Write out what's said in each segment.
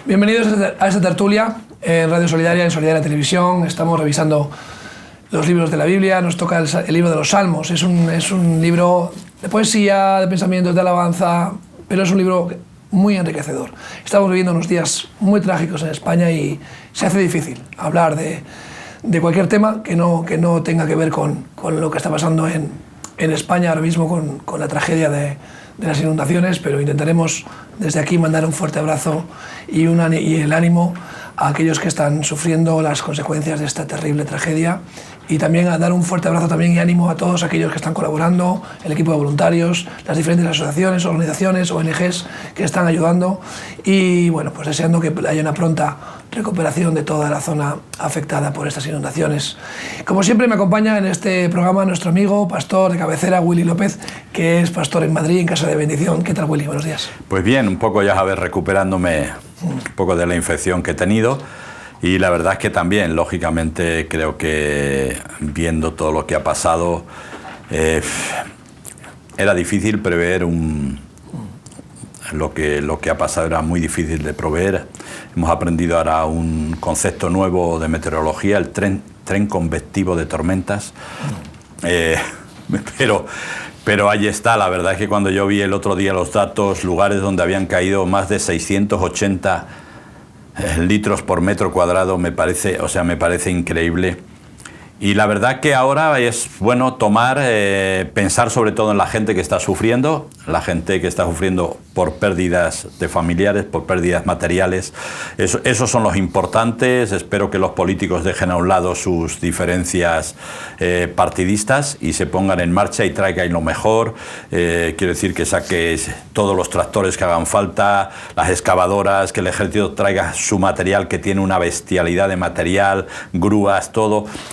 Bienvenidos a esta tertulia en Radio Solidaria, en Solidaria Televisión. Estamos revisando los libros de la Biblia. Nos toca el libro de los Salmos. Es un libro de poesía, de pensamientos, de alabanza, pero es un libro muy enriquecedor. Estamos viviendo unos días muy trágicos en España y se hace difícil hablar de cualquier tema que no tenga que ver con lo que está pasando en España ahora mismo, con la tragedia de las inundaciones, pero intentaremos desde aquí mandar un fuerte abrazo y el ánimo a aquellos que están sufriendo las consecuencias de esta terrible tragedia, y también a dar un fuerte abrazo también y ánimo a todos aquellos que están colaborando, el equipo de voluntarios, las diferentes asociaciones, organizaciones, ONGs que están ayudando, y bueno, pues deseando que haya una pronta recuperación de toda la zona afectada por estas inundaciones. Como siempre me acompaña en este programa nuestro amigo, pastor de cabecera, Willy López, que es pastor en Madrid, en Casa de Bendición. ¿Qué tal, Willy? Buenos días. Pues bien, un poco ya sabes, recuperándome un poco de la infección que he tenido, y la verdad es que también, lógicamente, creo que viendo todo lo que ha pasado, era difícil prever lo que ha pasado, era muy difícil de prever. Hemos aprendido ahora un concepto nuevo de meteorología, el tren convectivo de tormentas. Pero ahí está. La verdad es que cuando yo vi el otro día los datos, lugares donde habían caído más de 680 litros por metro cuadrado, me parece increíble. Y la verdad que ahora es bueno pensar sobre todo en la gente que está sufriendo, por pérdidas de familiares, por pérdidas materiales. Esos son los importantes. Espero que los políticos dejen a un lado sus diferencias partidistas y se pongan en marcha y traigan lo mejor. Quiero decir que saques todos los tractores que hagan falta, las excavadoras, que el ejército traiga su material, que tiene una bestialidad de material, grúas,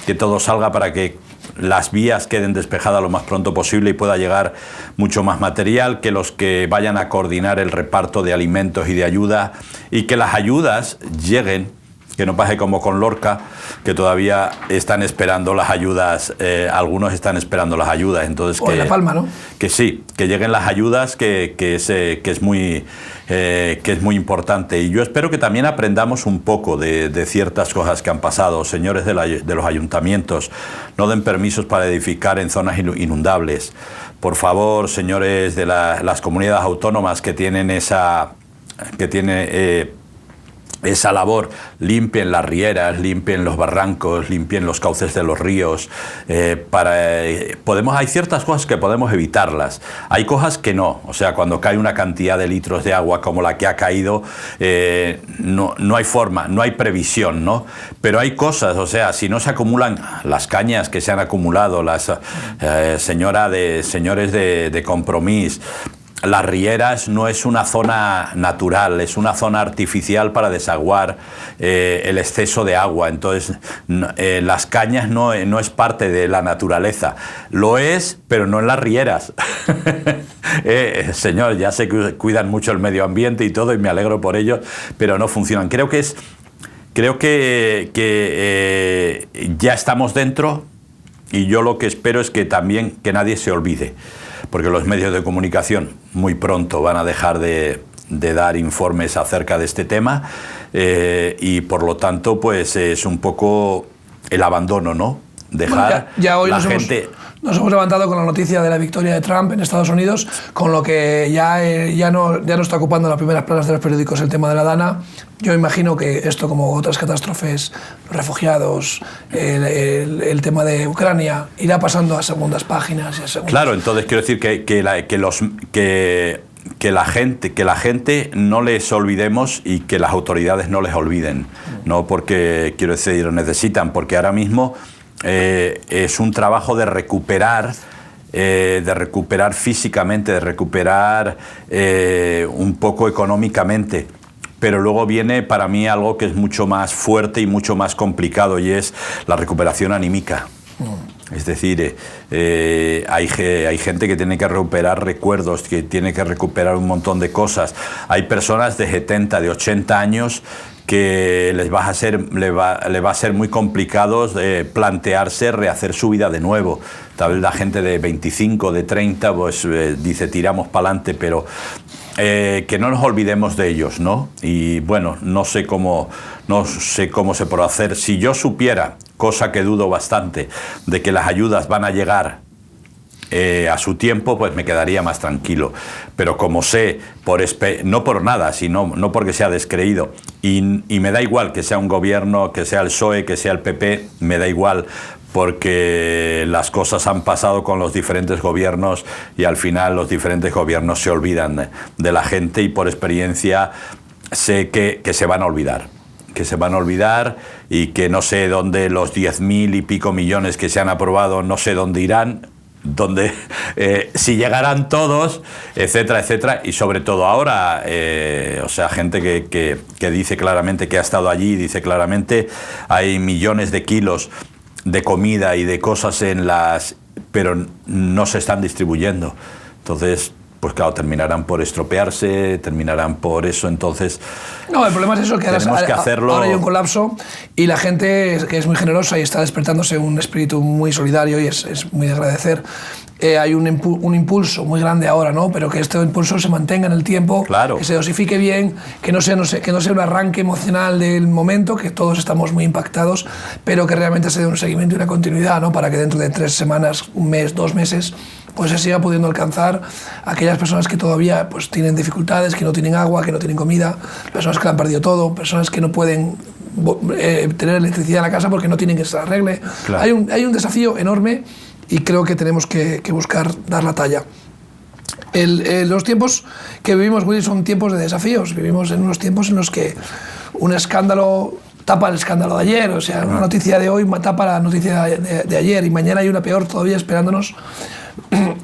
que todo salga para que las vías queden despejadas lo más pronto posible y pueda llegar mucho más material, que los que vayan a coordinar el reparto de alimentos y de ayuda, y que las ayudas lleguen, que no pase como con Lorca, que todavía están esperando las ayudas, algunos están esperando las ayudas, entonces o en La Palma, ¿no? Que sí, que lleguen las ayudas, que es muy importante. Y yo espero que también aprendamos un poco de ciertas cosas que han pasado. Señores de los ayuntamientos, no den permisos para edificar en zonas inundables. Por favor, señores de las comunidades autónomas que tienen esa labor, limpien las rieras, limpien los barrancos, limpien los cauces de los ríos. Hay ciertas cosas que podemos evitarlas, hay cosas que no. O sea, cuando cae una cantidad de litros de agua como la que ha caído, no hay forma, no hay previsión, ¿no? Pero hay cosas, o sea, si no se acumulan las cañas que se han acumulado, las señores de Compromís, las rieras no es una zona natural, es una zona artificial para desaguar el exceso de agua. Entonces, las cañas no es parte de la naturaleza. Lo es, pero no en las rieras. Señor, ya sé que cuidan mucho el medio ambiente y todo, y me alegro por ello, pero no funcionan. Creo que ya estamos dentro, y yo lo que espero es que también que nadie se olvide, porque los medios de comunicación muy pronto van a dejar de dar informes acerca de este tema, y por lo tanto pues es un poco el abandono, ¿no? Dejar ya hoy la gente... Nos hemos levantado con la noticia de la victoria de Trump en Estados Unidos, con lo que ya no está ocupando las primeras planas de los periódicos el tema de la Dana. Yo imagino que esto, como otras catástrofes, los refugiados, el tema de Ucrania, irá pasando a segundas páginas. Claro, entonces quiero decir que la gente no les olvidemos, y que las autoridades no les olviden, no porque, quiero decir, necesitan, porque ahora mismo es un trabajo de recuperar físicamente, de recuperar un poco económicamente. Pero luego viene para mí algo que es mucho más fuerte y mucho más complicado, y es la recuperación anímica. Es decir, hay gente que tiene que recuperar recuerdos, que tiene que recuperar un montón de cosas. Hay personas de 70, de 80 años que le va a ser muy complicado plantearse rehacer su vida de nuevo. Tal vez la gente de 25, de 30, pues dice tiramos para adelante, pero que no nos olvidemos de ellos, ¿no? Y bueno, no sé cómo se podrá hacer. Si yo supiera, cosa que dudo bastante, de que las ayudas van a llegar a su tiempo, pues me quedaría más tranquilo. Pero como sé, no por nada, sino no porque sea descreído, y me da igual que sea un gobierno, que sea el PSOE, que sea el PP, me da igual, porque las cosas han pasado con los diferentes gobiernos y al final los diferentes gobiernos se olvidan de la gente, y por experiencia sé que se van a olvidar. Que se van a olvidar, y que no sé dónde los 10.000 y pico millones que se han aprobado, no sé dónde irán, si llegarán todos, etcétera, etcétera. Y sobre todo ahora, o sea, gente que dice claramente, que ha estado allí, dice claramente, hay millones de kilos de comida y de cosas pero no se están distribuyendo. Entonces, pues claro, terminarán por estropearse, terminarán por eso. Entonces, no, el problema es eso, que ahora hay un colapso, y la gente, que es muy generosa y está despertándose un espíritu muy solidario, y es muy de agradecer. Hay un impulso muy grande ahora, ¿no? Pero que este impulso se mantenga en el tiempo, claro, que se dosifique bien, que no sea un arranque emocional del momento, que todos estamos muy impactados, pero que realmente se dé un seguimiento y una continuidad, ¿no? Para que dentro de 3 semanas, un mes, 2 meses, pues se siga pudiendo alcanzar a aquellas personas que todavía pues tienen dificultades, que no tienen agua, que no tienen comida, personas que lo han perdido todo, personas que no pueden tener electricidad en la casa porque no tienen que se arregle. Claro. Hay un desafío enorme, y creo que tenemos que buscar dar la talla. Los tiempos que vivimos, Willy, son tiempos de desafíos. Vivimos en unos tiempos en los que un escándalo tapa el escándalo de ayer, o sea, una noticia de hoy tapa la noticia de ayer, y mañana hay una peor todavía esperándonos.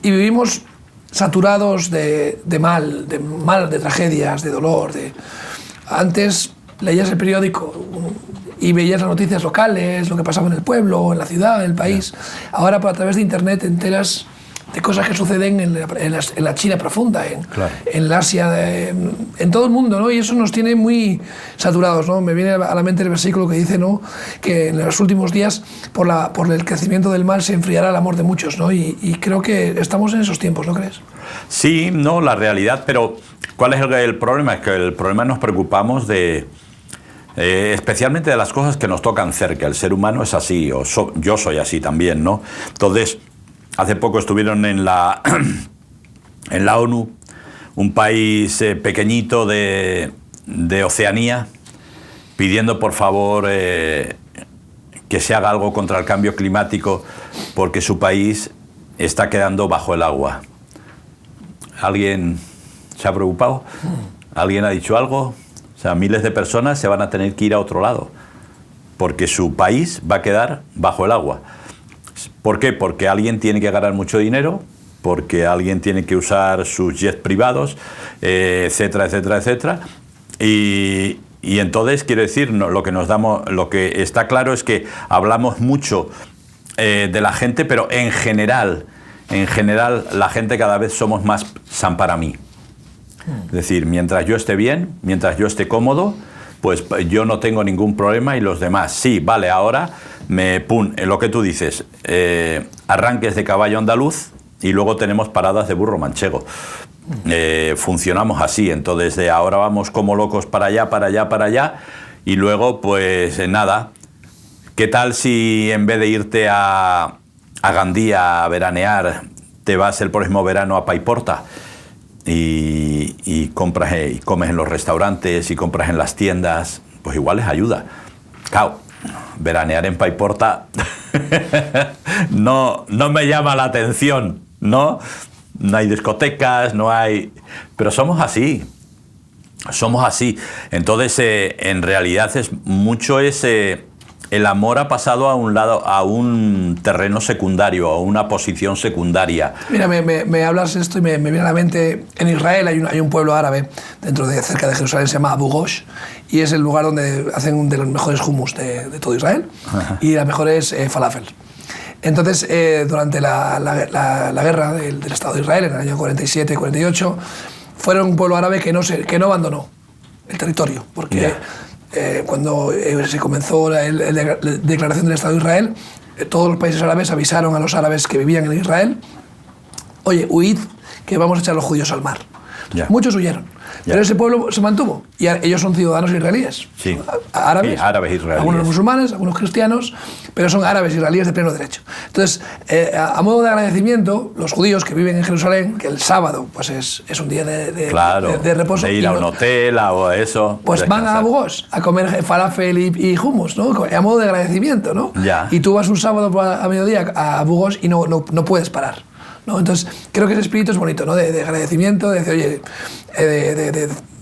Y vivimos saturados de mal, de tragedias, de dolor. Antes leías el periódico y veías las noticias locales, lo que pasaba en el pueblo, en la ciudad, en el país. Ahora, a través de Internet, te enteras de cosas que suceden en la China profunda, en la Asia, en todo el mundo, ¿no? Y eso nos tiene muy saturados, ¿no? Me viene a la mente el versículo que dice, ¿no?, que en los últimos días, por el crecimiento del mal, se enfriará el amor de muchos, ¿no? Y creo que estamos en esos tiempos, ¿no crees? Sí, no, la realidad, pero ¿cuál es el problema? Es que el problema nos preocupamos especialmente de las cosas que nos tocan cerca. El ser humano es así, yo soy así también, ¿no? Entonces, hace poco estuvieron en la ONU, un país pequeñito de Oceanía, pidiendo por favor que se haga algo contra el cambio climático, porque su país está quedando bajo el agua. ¿Alguien se ha preocupado? ¿Alguien ha dicho algo? O sea, miles de personas se van a tener que ir a otro lado, porque su país va a quedar bajo el agua. ¿Por qué? Porque alguien tiene que ganar mucho dinero, porque alguien tiene que usar sus jets privados, etcétera, etcétera, etcétera. Y entonces, quiero decir, lo que está claro es que hablamos mucho de la gente, pero en general, la gente cada vez somos más san para mí. Es decir, mientras yo esté bien, mientras yo esté cómodo, pues yo no tengo ningún problema, y los demás, sí, vale, ahora lo que tú dices, arranques de caballo andaluz, y luego tenemos paradas de burro manchego. Funcionamos así, entonces de ahora vamos como locos para allá, y luego pues nada. ¿Qué tal si en vez de irte a Gandía a veranear, te vas el próximo verano a Paiporta y compras y comes en los restaurantes y compras en las tiendas? Pues igual les ayuda. Claro, veranear en Paiporta no me llama la atención, ¿no? No hay discotecas, no hay... Pero somos así. Entonces, en realidad es mucho el amor ha pasado a un terreno secundario, a una posición secundaria. Mira, me hablas de esto y me viene a la mente, en Israel hay un pueblo árabe, cerca de Jerusalén, se llama Abu Ghosh, y es el lugar donde hacen uno de los mejores hummus de todo Israel. Ajá. Y la mejor es falafel. Entonces, durante la guerra del Estado de Israel, en el año 47-48, fueron un pueblo árabe que no abandonó el territorio, porque cuando se comenzó la declaración del Estado de Israel, todos los países árabes avisaron a los árabes que vivían en Israel: oye, huid, que vamos a echar a los judíos al mar. Ya. Muchos huyeron. Ya. Pero ese pueblo se mantuvo. Y ellos son ciudadanos israelíes. Sí. Árabes. Sí, árabes israelíes. Algunos musulmanes, algunos cristianos, pero son árabes israelíes de pleno derecho. Entonces, a modo de agradecimiento, los judíos que viven en Jerusalén, que el sábado pues es un día de reposo. De ir a un hotel o eso. Pues van a Abu Ghosh a comer falafel y hummus, ¿no? A modo de agradecimiento, ¿no? Ya. Y tú vas un sábado a mediodía a Abu Ghosh y no puedes parar, ¿no? Entonces, creo que ese espíritu es bonito, ¿no? De agradecimiento, de decir,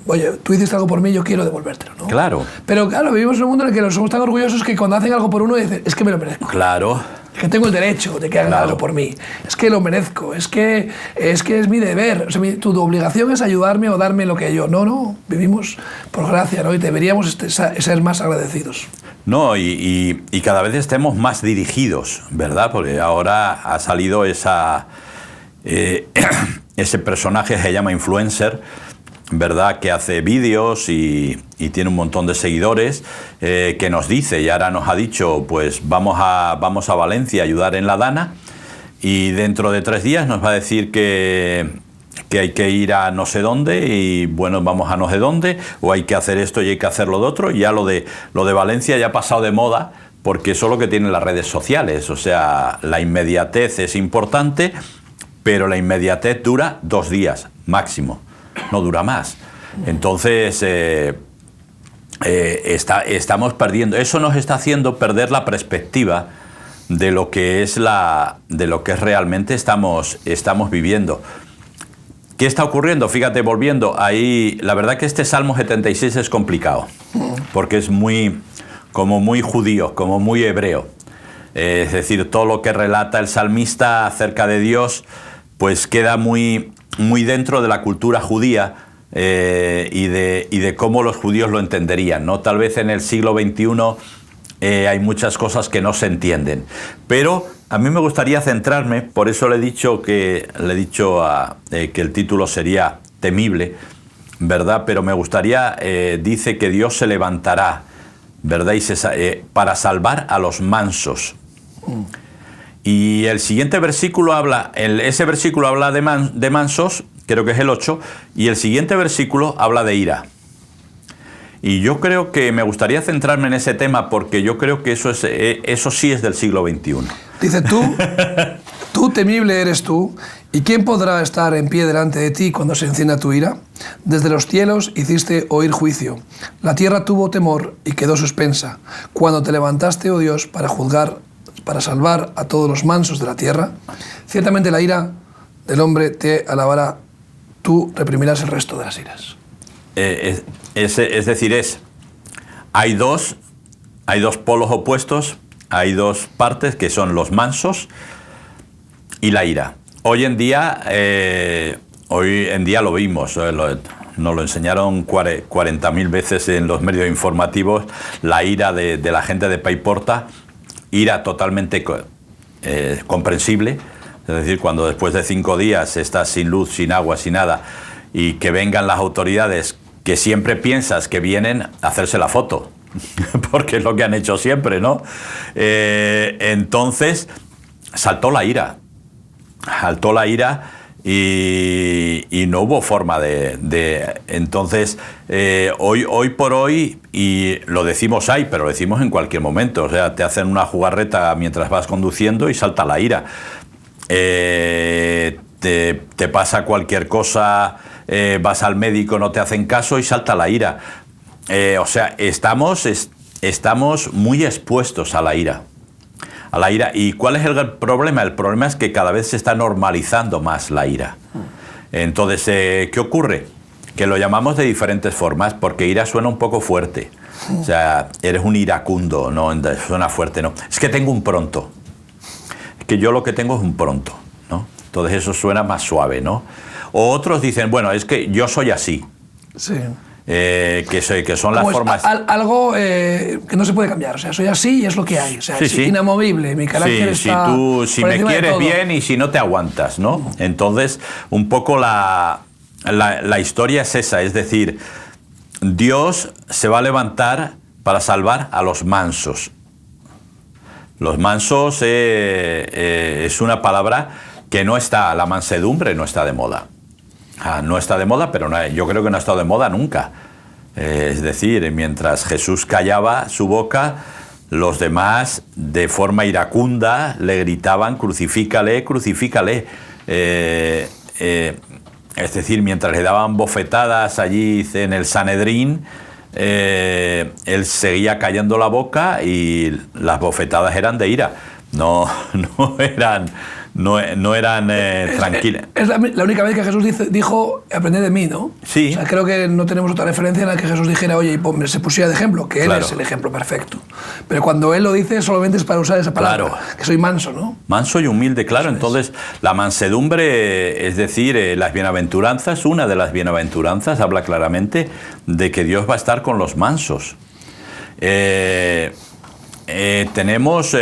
oye, tú hiciste algo por mí, yo quiero devolvértelo, ¿no? Claro. Pero claro, vivimos en un mundo en el que somos tan orgullosos que cuando hacen algo por uno dicen, es que me lo merezco. Claro. Es que tengo el derecho de que hagan algo por mí. Es que lo merezco. Es que es mi deber. O sea, tu obligación es ayudarme o darme lo que yo. No. Vivimos por gracia, ¿no? Y deberíamos ser más agradecidos. No, y cada vez estemos más dirigidos, ¿verdad? Porque ahora ha salido ese personaje que se llama influencer, ¿verdad? Que hace vídeos y tiene un montón de seguidores, que nos dice, y ahora nos ha dicho, pues vamos a Valencia a ayudar en la Dana, y dentro de 3 días nos va a decir que hay que ir a no sé dónde, y bueno, vamos a no sé dónde, o hay que hacer esto y hay que hacer lo de otro, y ya lo de Valencia ya ha pasado de moda, porque eso es lo que tienen las redes sociales. O sea, la inmediatez es importante, pero la inmediatez dura 2 días máximo, no dura más. Entonces estamos perdiendo, eso nos está haciendo perder la perspectiva de lo que es realmente estamos viviendo. ¿Qué está ocurriendo? Fíjate, volviendo ahí, la verdad que este Salmo 76 es complicado, porque es muy judío, como muy hebreo. Es decir, todo lo que relata el salmista acerca de Dios, pues queda muy dentro de la cultura judía, y de cómo los judíos lo entenderían, ¿no? Tal vez en el siglo XXI hay muchas cosas que no se entienden. Pero a mí me gustaría centrarme, por eso le he dicho que el título sería temible, ¿verdad? Pero me gustaría, dice que Dios se levantará, ¿verdad? Para salvar a los mansos. Y el siguiente versículo ese versículo habla de mansos, creo que es el 8, y el siguiente versículo habla de ira. Y yo creo que me gustaría centrarme en ese tema, porque yo creo que eso sí es del siglo XXI. Dice tú temible eres tú, ¿y quién podrá estar en pie delante de ti cuando se encienda tu ira? Desde los cielos hiciste oír juicio. La tierra tuvo temor y quedó suspensa. Cuando te levantaste, oh Dios, para juzgar, para salvar a todos los mansos de la tierra, ciertamente la ira del hombre te alabará. Tú reprimirás el resto de las iras. Es decir, hay dos polos opuestos, hay 2 partes que son los mansos y la ira. Hoy en día lo vimos, nos lo enseñaron 40.000 veces en los medios informativos, la ira de la gente de Paiporta, ira totalmente comprensible. Es decir, cuando después de 5 días estás sin luz, sin agua, sin nada, y que vengan las autoridades, que siempre piensas que vienen a hacerse la foto, porque es lo que han hecho siempre, ¿no? Entonces saltó la ira y no hubo forma de entonces, hoy por hoy, y lo decimos pero lo decimos en cualquier momento, o sea, te hacen una jugarreta mientras vas conduciendo y salta la ira. Te pasa cualquier cosa, vas al médico, no te hacen caso y salta la ira. O sea, estamos muy expuestos a la ira. ¿Y cuál es el problema? El problema es que cada vez se está normalizando más la ira. Entonces, ¿qué ocurre? Que lo llamamos de diferentes formas, porque ira suena un poco fuerte. O sea, eres un iracundo, no suena fuerte, no. Es que tengo un pronto. Que yo lo que tengo es un pronto, ¿no? Entonces eso suena más suave, ¿no? O otros dicen, bueno, es que yo soy así. Sí. Que son las formas... algo que no se puede cambiar, o sea, soy así y es lo que hay, o sea, es inamovible, mi carácter está... Si me quieres bien y si no te aguantas, ¿no? Entonces, un poco la historia es esa, es decir, Dios se va a levantar para salvar a los mansos. Los mansos es una palabra que no está, la mansedumbre no está de moda. No está de moda, pero yo creo que no ha estado de moda nunca. Es decir, mientras Jesús callaba su boca, los demás, de forma iracunda, le gritaban: crucifícale, crucifícale. Es decir, mientras le daban bofetadas allí en el Sanedrín, él seguía callando la boca y las bofetadas eran de ira. No eran tranquilas. Es la única vez que Jesús dijo: aprended de mí, ¿no? Sí. O sea, creo que no tenemos otra referencia en la que Jesús dijera: oye, y se pusiera de ejemplo, que él claro. es el ejemplo perfecto. Pero cuando él lo dice, solamente es para usar esa palabra, claro. que soy manso, ¿no? Manso y humilde, claro. Entonces, la mansedumbre, es decir, las bienaventuranzas, una de las bienaventuranzas habla claramente de que Dios va a estar con los mansos. Tenemos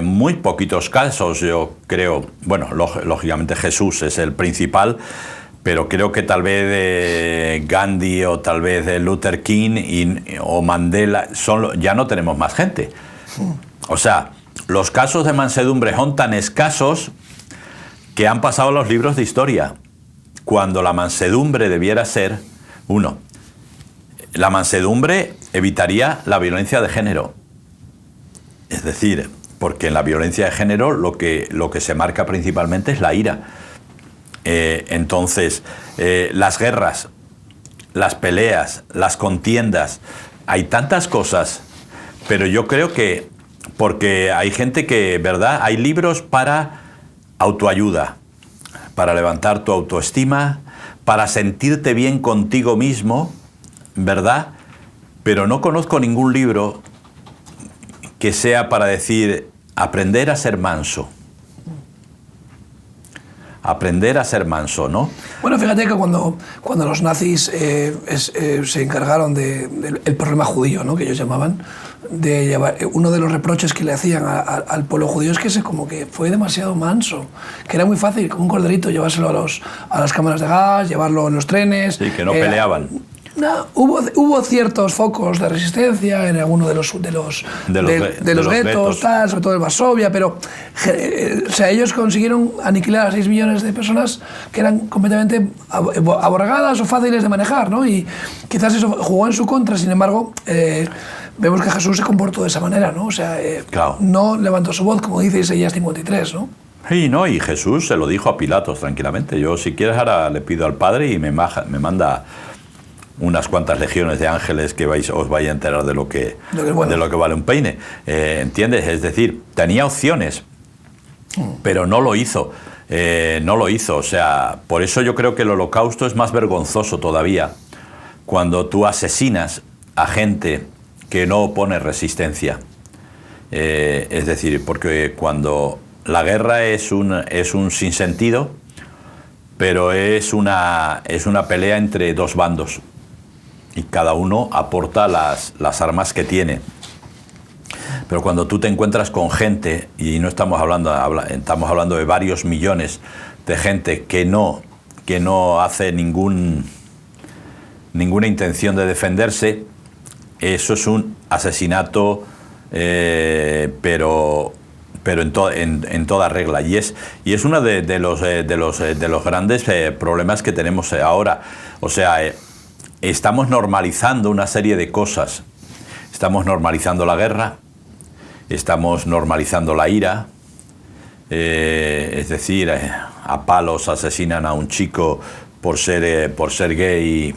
muy poquitos casos, yo creo. Bueno, lógicamente Jesús es el principal, pero creo que tal vez Gandhi o tal vez Luther King o Mandela ya no tenemos más gente. O sea, los casos de mansedumbre son tan escasos que han pasado los libros de historia, cuando la mansedumbre debiera ser uno. La mansedumbre evitaría la violencia de género. Es decir, porque en la violencia de género lo que se marca principalmente es la ira. Entonces, las guerras, las peleas, las contiendas, hay tantas cosas, pero yo creo que, porque hay gente que, ¿verdad? Hay libros para autoayuda, para levantar tu autoestima, para sentirte bien contigo mismo, ¿verdad? Pero no conozco ningún libro que sea para decir: aprender a ser manso. Aprender a ser manso, ¿no? Bueno, fíjate que cuando los nazis se encargaron del problema judío, ¿no?, que ellos llamaban, de llevar, uno de los reproches que le hacían al pueblo judío es que como que fue demasiado manso, que era muy fácil, como un corderito, llevárselo a las cámaras de gas, llevarlo en los trenes. Sí, que no peleaban. No, hubo ciertos focos de resistencia en alguno de los guetos, tal, sobre todo en Varsovia, pero o sea, ellos consiguieron aniquilar a 6 millones de personas que eran completamente aborregadas o fáciles de manejar, ¿no? Y quizás eso jugó en su contra. Sin embargo, vemos que Jesús se comportó de esa manera, ¿no? O sea, claro. No levantó su voz, como dice Isaías 53, ¿no? Y Jesús se lo dijo a Pilatos tranquilamente: yo, si quieres, ahora le pido al Padre y me manda unas cuantas legiones de ángeles que os vais a enterar de lo que vale un peine. ¿Entiendes? Es decir, tenía opciones, pero no lo hizo. O sea, por eso yo creo que el holocausto es más vergonzoso todavía, cuando tú asesinas a gente que no opone resistencia. Es decir, porque cuando la guerra es un sinsentido, pero es una pelea entre dos bandos, y cada uno aporta las armas que tiene. Pero cuando tú te encuentras con gente, y no estamos hablando de varios millones de gente que no hace ninguna intención de defenderse, eso es un asesinato, pero en toda regla. Y es uno de los grandes problemas que tenemos ahora. O sea, estamos normalizando una serie de cosas. Estamos normalizando la guerra, estamos normalizando la ira, es decir, a palos asesinan a un chico por ser gay,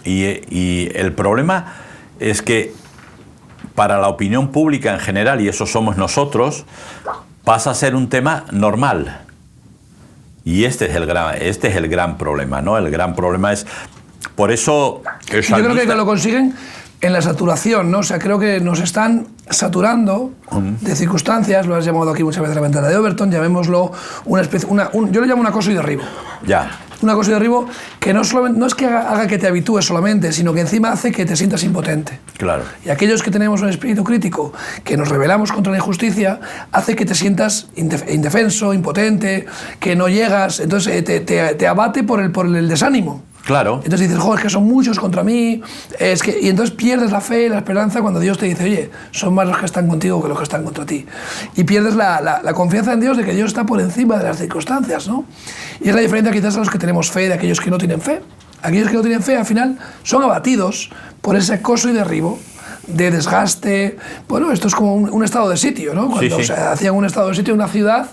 y el problema es que para la opinión pública en general, y eso somos nosotros, pasa a ser un tema normal. Y este es el gran problema, ¿no? El gran problema es... Por eso... Yo creo que lo consiguen en la saturación, ¿no? O sea, creo que nos están saturando de circunstancias. Lo has llamado aquí muchas veces la ventana de Overton, llamémoslo una especie... yo lo llamo un acoso y derribo. Ya. Un acoso y derribo que no es que haga que te habitúes solamente, sino que encima hace que te sientas impotente. Claro. Y aquellos que tenemos un espíritu crítico, que nos rebelamos contra la injusticia, hace que te sientas indefenso, impotente, que no llegas, entonces te abate por el desánimo. Claro. Entonces dices, joder, es que son muchos contra mí. Y entonces pierdes la fe y la esperanza cuando Dios te dice, oye, son más los que están contigo que los que están contra ti. Y pierdes la confianza en Dios de que Dios está por encima de las circunstancias, ¿no? Y es la diferencia quizás a los que tenemos fe de aquellos que no tienen fe. Aquellos que no tienen fe, al final, son abatidos por ese acoso y derribo de desgaste. Bueno, esto es como un estado de sitio, ¿no? Cuando sí, sí. hacían un estado de sitio en una ciudad,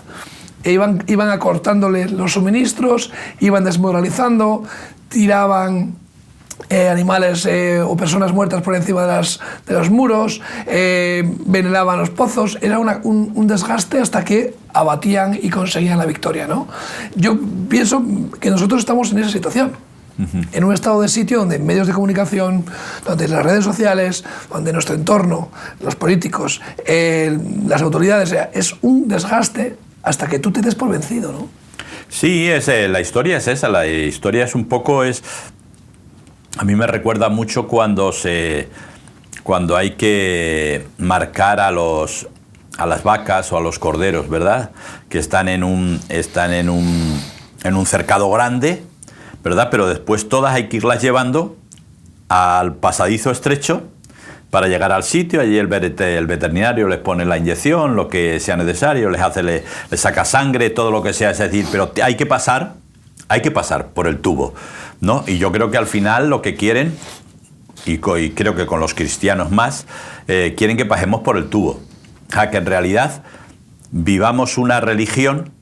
iban acortándole los suministros, iban desmoralizando, tiraban animales o personas muertas por encima de los muros, veneraban los pozos. Era un desgaste hasta que abatían y conseguían la victoria, ¿no? Yo pienso que nosotros estamos en esa situación. En un estado de sitio donde medios de comunicación, donde las redes sociales, donde nuestro entorno, los políticos, las autoridades, es un desgaste hasta que tú te des por vencido, ¿no? Sí, la historia es esa, la historia es un poco... A mí me recuerda mucho cuando hay que marcar a las vacas o a los corderos, ¿verdad? Que están en un cercado grande, ¿verdad? Pero después todas hay que irlas llevando al pasadizo estrecho para llegar al sitio. Allí el veterinario les pone la inyección, lo que sea necesario, les saca sangre, todo lo que sea, es decir, pero hay que pasar por el tubo, ¿no? Y yo creo que al final lo que quieren, y creo que con los cristianos más, quieren que pasemos por el tubo. Que en realidad vivamos una religión,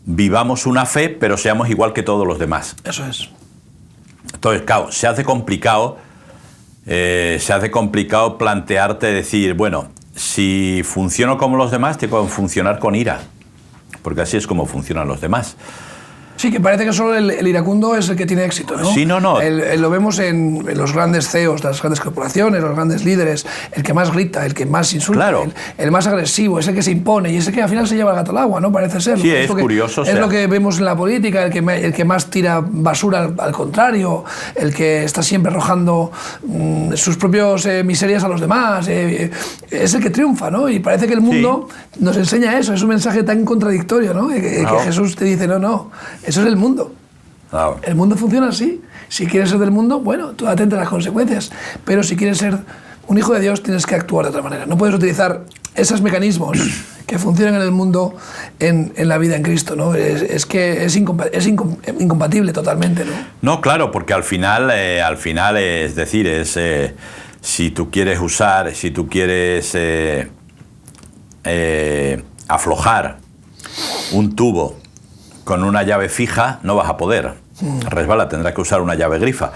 vivamos una fe, pero seamos igual que todos los demás. Eso es. Entonces, claro, se hace complicado plantearte, decir, bueno, si funciono como los demás, tengo que funcionar con ira, porque así es como funcionan los demás. Sí, que parece que solo el iracundo es el que tiene éxito, ¿no? Sí, no. Lo vemos en los grandes CEOs, las grandes corporaciones, los grandes líderes, el que más grita, el que más insulta, claro. el más agresivo, es el que se impone y es el que al final se lleva el gato al agua, ¿no? Parece ser. Sí, es curioso. Es lo que vemos en la política, el que más tira basura al contrario, el que está siempre arrojando sus propias miserias a los demás, es el que triunfa, ¿no? Y parece que el mundo nos enseña eso, es un mensaje tan contradictorio, ¿no? Que Jesús te dice, no. Eso es el mundo. Claro. El mundo funciona así. Si quieres ser del mundo, bueno, tú atente a las consecuencias. Pero si quieres ser un hijo de Dios, tienes que actuar de otra manera. No puedes utilizar esos mecanismos que funcionan en el mundo en la vida en Cristo, ¿no? Es que es incompatible totalmente, ¿no? No, claro, porque al final es decir, si tú quieres aflojar un tubo con una llave fija, no vas a poder. Resbala, tendrás que usar una llave grifa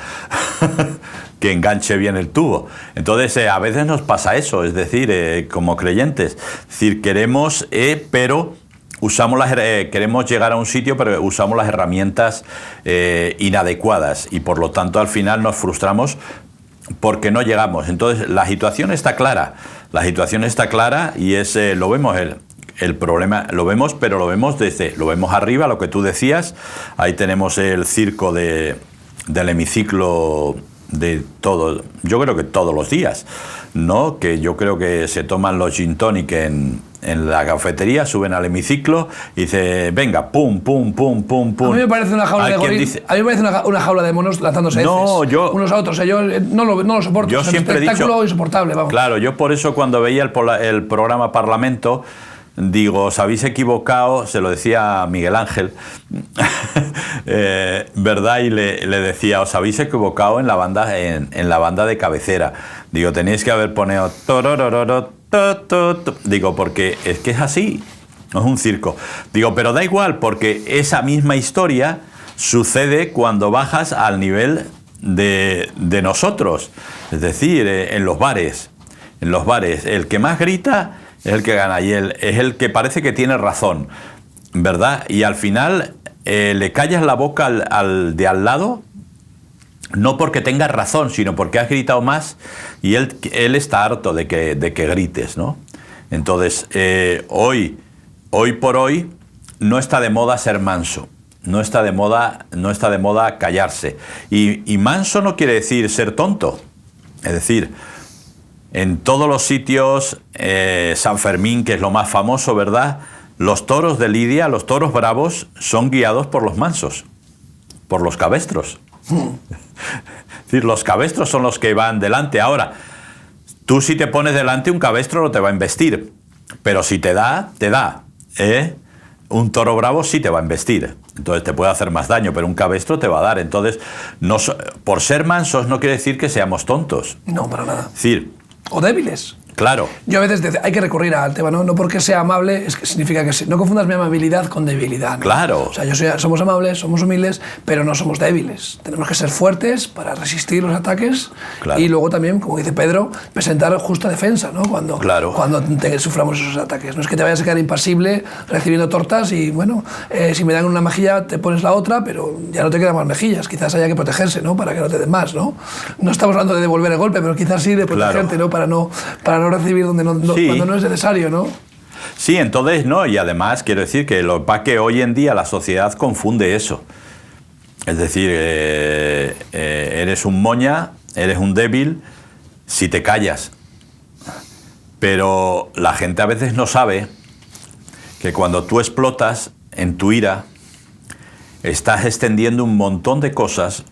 que enganche bien el tubo. Entonces, a veces nos pasa eso, es decir, como creyentes. Es decir, queremos, pero queremos llegar a un sitio, pero usamos las herramientas inadecuadas y por lo tanto al final nos frustramos porque no llegamos. Entonces, la situación está clara y lo vemos el problema, lo vemos, pero lo vemos arriba, lo que tú decías. Ahí tenemos el circo del hemiciclo de todo, yo creo que todos los días, ¿no? Que yo creo que se toman los gin tonic en la cafetería, suben al hemiciclo y dice, venga, pum, pum, pum, pum, pum. A mí me parece una jaula de gorilas. A mí me parece una jaula de monos lanzándose unos a otros. Yo no lo soporto. Yo siempre he dicho, espectáculo insoportable, vamos. Claro, yo por eso cuando veía el programa Parlamento, digo, os habéis equivocado, se lo decía a Miguel Ángel, ¿verdad? Y le decía, os habéis equivocado en la banda de cabecera. Digo, tenéis que haber ponido... Digo, porque es que es así, no es un circo. Digo, pero da igual, porque esa misma historia sucede cuando bajas al nivel de nosotros. Es decir, en los bares, el que más grita es el que gana y es el que parece que tiene razón, ¿verdad? Y al final le callas la boca al de al lado, no porque tengas razón, sino porque has gritado más y él está harto de que grites, ¿no? Entonces, hoy por hoy no está de moda ser manso, no está de moda callarse. Y manso no quiere decir ser tonto, es decir... En todos los sitios, San Fermín, que es lo más famoso, ¿verdad? Los toros de Lidia, los toros bravos, son guiados por los mansos, por los cabestros. Es decir, los cabestros son los que van delante. Ahora, tú si te pones delante, un cabestro no te va a embestir, pero si te da, te da. Un toro bravo sí te va a embestir, entonces te puede hacer más daño, pero un cabestro te va a dar. Entonces, por ser mansos no quiere decir que seamos tontos. No, para nada. Es decir, o débiles. Claro. Yo a veces hay que recurrir al tema, no porque sea amable, es que significa que no confundas mi amabilidad con debilidad, ¿no? Claro. O sea, somos amables, somos humildes, pero no somos débiles. Tenemos que ser fuertes para resistir los ataques, claro. Y luego también, como dice Pedro, presentar justa defensa, ¿no? Cuando suframos esos ataques. No es que te vayas a quedar impasible recibiendo tortas y, bueno, si me dan una mejilla te pones la otra, pero ya no te quedan más mejillas. Quizás haya que protegerse, ¿no? Para que no te den más, ¿no? No estamos hablando de devolver el golpe, pero quizás sí de protegerte, claro. ¿No? Para no recibir donde sí. Cuando no es necesario, ¿no? Sí, entonces no, y además quiero decir que lo que hoy en día la sociedad confunde eso. Es decir, eres un moña, eres un débil si te callas. Pero la gente a veces no sabe que cuando tú explotas en tu ira, estás extendiendo un montón de cosas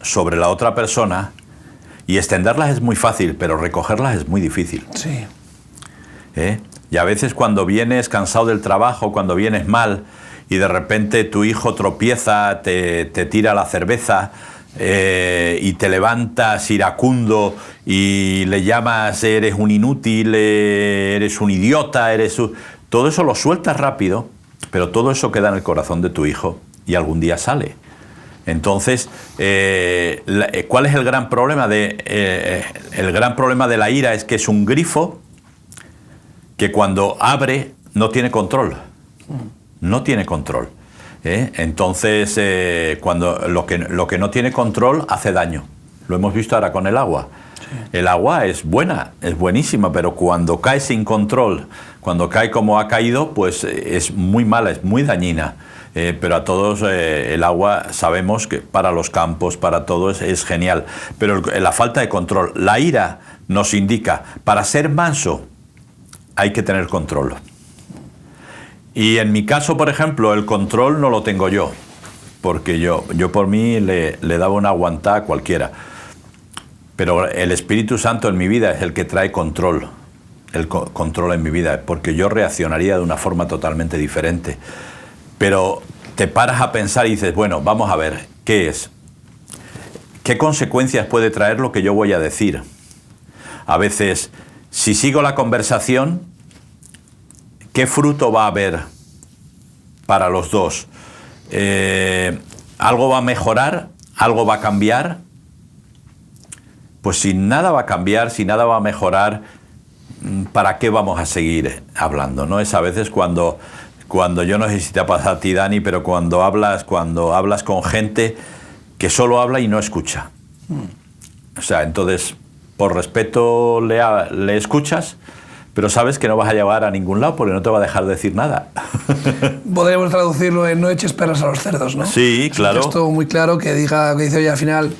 sobre la otra persona. Y extenderlas es muy fácil, pero recogerlas es muy difícil. Sí. Y a veces cuando vienes cansado del trabajo, cuando vienes mal, y de repente tu hijo tropieza, te tira la cerveza, y te levantas iracundo y le llamas eres un inútil, eres un idiota, todo eso lo sueltas rápido, pero todo eso queda en el corazón de tu hijo y algún día sale. Entonces, ¿cuál es el gran problema el gran problema de la ira? Es que es un grifo que cuando abre no tiene control. No tiene control. Entonces, cuando lo que no tiene control hace daño. Lo hemos visto ahora con el agua. Sí. El agua es buena, es buenísima, pero cuando cae sin control, cuando cae como ha caído, pues es muy mala, es muy dañina. Pero a todos el agua sabemos que para los campos, para todo es genial. Pero la falta de control, la ira nos indica, para ser manso hay que tener control. Y en mi caso, por ejemplo, el control no lo tengo yo, porque yo por mí le daba una aguantada a cualquiera. Pero el Espíritu Santo en mi vida es el que trae control, control en mi vida, porque yo reaccionaría de una forma totalmente diferente. Pero te paras a pensar y dices, bueno, vamos a ver, ¿qué es? ¿Qué consecuencias puede traer lo que yo voy a decir? A veces, si sigo la conversación, ¿qué fruto va a haber para los dos? ¿Algo va a mejorar? ¿Algo va a cambiar? Pues si nada va a cambiar, si nada va a mejorar, ¿para qué vamos a seguir hablando? ¿No? Es a veces cuando yo no sé si te ha pasado a ti, Dani, pero cuando hablas con gente que solo habla y no escucha. O sea, entonces, por respeto le escuchas, pero sabes que no vas a llevar a ningún lado porque no te va a dejar decir nada. Podríamos traducirlo en no eches perras a los cerdos, ¿no? Sí, claro. Es un texto muy claro que dice, oye, al final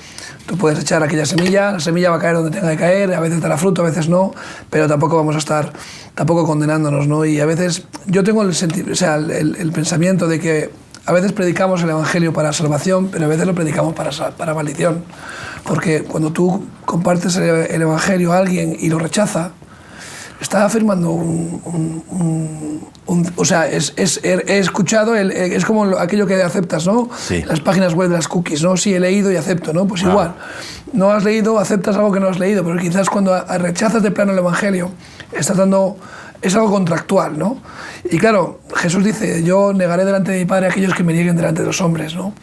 tú puedes echar aquella semilla, la semilla va a caer donde tenga que caer, a veces dará fruto, a veces no, pero tampoco vamos a estar condenándonos, ¿no? Y a veces yo tengo el pensamiento de que a veces predicamos el Evangelio para salvación, pero a veces lo predicamos para maldición. Porque cuando tú compartes el Evangelio a alguien y lo rechaza, está afirmando o sea, he escuchado, es como aquello que aceptas, ¿no? Sí. Las páginas web de las cookies, ¿no? Sí, he leído y acepto, ¿no? Pues igual, no has leído, aceptas algo que no has leído, pero quizás cuando rechazas de plano el Evangelio, es algo contractual, ¿no? Y claro, Jesús dice, yo negaré delante de mi Padre a aquellos que me nieguen delante de los hombres, ¿no?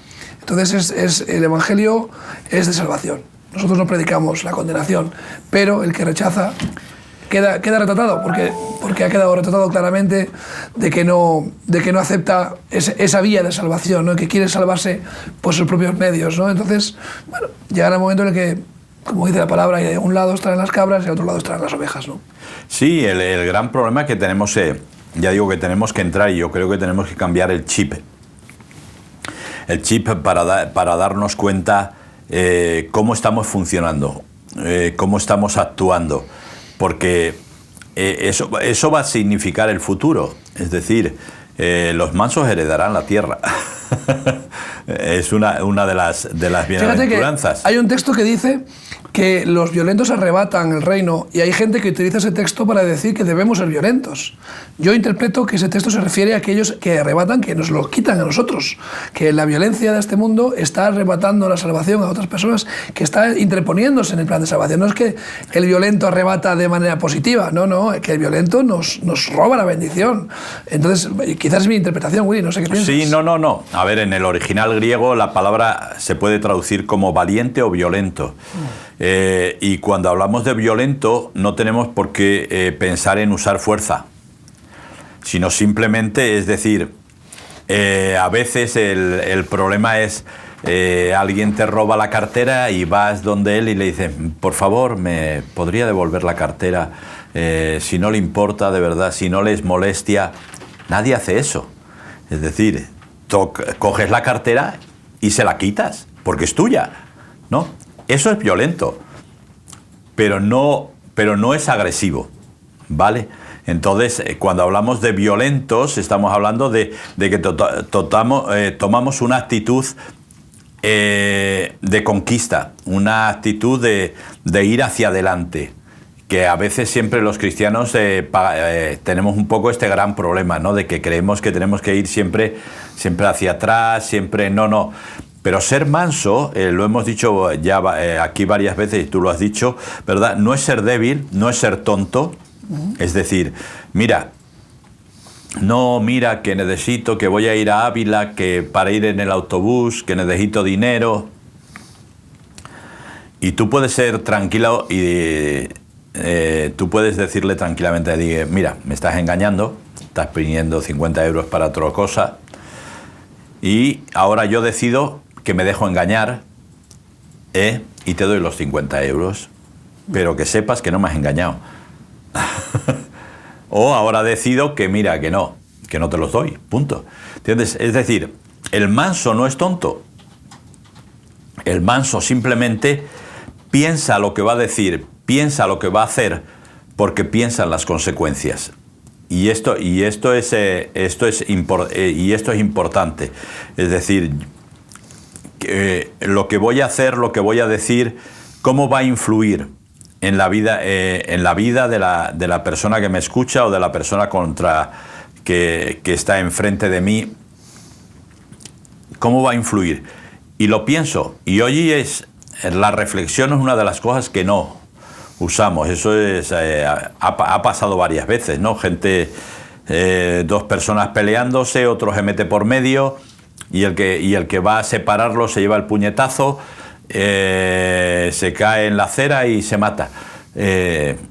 Entonces el Evangelio es de salvación. Nosotros no predicamos la condenación, pero el que rechaza queda retratado, porque ha quedado retratado claramente de que no acepta esa vía de salvación, ¿no? Que quiere salvarse por sus propios medios, ¿no? Entonces, bueno, llegará el momento en el que, como dice la palabra, de un lado estarán las cabras y de otro lado estarán las ovejas, ¿no? Sí, el gran problema que tenemos, ya digo que tenemos que entrar y yo creo que tenemos que cambiar el chip. El chip para darnos cuenta cómo estamos funcionando, cómo estamos actuando. Porque eso va a significar el futuro. Es decir, los mansos heredarán la tierra. Es una de las bienaventuranzas. Fíjate que hay un texto que dice que los violentos arrebatan el reino y hay gente que utiliza ese texto para decir que debemos ser violentos. Yo interpreto que ese texto se refiere a aquellos que arrebatan, que nos lo quitan a nosotros, que la violencia de este mundo está arrebatando la salvación a otras personas, que está interponiéndose en el plan de salvación. No es que el violento arrebata de manera positiva, no, es que el violento nos roba la bendición. Entonces, quizás es mi interpretación, Willy, no sé qué piensas. Sí, no. A ver, en el original griego la palabra se puede traducir como valiente o violento. Y cuando hablamos de violento no tenemos por qué pensar en usar fuerza, sino simplemente, es decir, a veces el problema es alguien te roba la cartera y vas donde él y le dices, por favor, ¿me podría devolver la cartera? Si no le importa, de verdad, si no le es molestia. Nadie hace eso. Es decir, coges la cartera y se la quitas, porque es tuya, ¿no? Eso es violento, pero no es agresivo, ¿vale? Entonces, cuando hablamos de violentos, estamos hablando de que tomamos una actitud de conquista, una actitud de ir hacia adelante, que a veces siempre los cristianos tenemos un poco este gran problema, ¿no? De que creemos que tenemos que ir siempre hacia atrás, siempre no. Pero ser manso, lo hemos dicho ya aquí varias veces y tú lo has dicho, ¿verdad? No es ser débil, no es ser tonto. Es decir, mira que necesito, que voy a ir a Ávila, que para ir en el autobús, que necesito dinero. Y tú puedes ser tranquilo y tú puedes decirle tranquilamente, mira, me estás engañando, estás pidiendo 50 euros para otra cosa y ahora yo decido que me dejo engañar y te doy los 50 euros, pero que sepas que no me has engañado. O ahora decido que mira, que no te los doy, punto. ¿Entiendes? Es decir, el manso no es tonto. El manso simplemente piensa lo que va a decir, piensa lo que va a hacer, porque piensa en las consecuencias. Y esto es importante. Es decir, lo que voy a hacer, lo que voy a decir, cómo va a influir en la vida de la persona que me escucha o de la persona que está enfrente de mí, cómo va a influir. Y lo pienso. Y hoy la reflexión es una de las cosas que no usamos. Eso ha pasado varias veces, ¿no? Dos personas peleándose, otro se mete por medio y el que va a separarlo se lleva el puñetazo, se cae en la acera y se mata.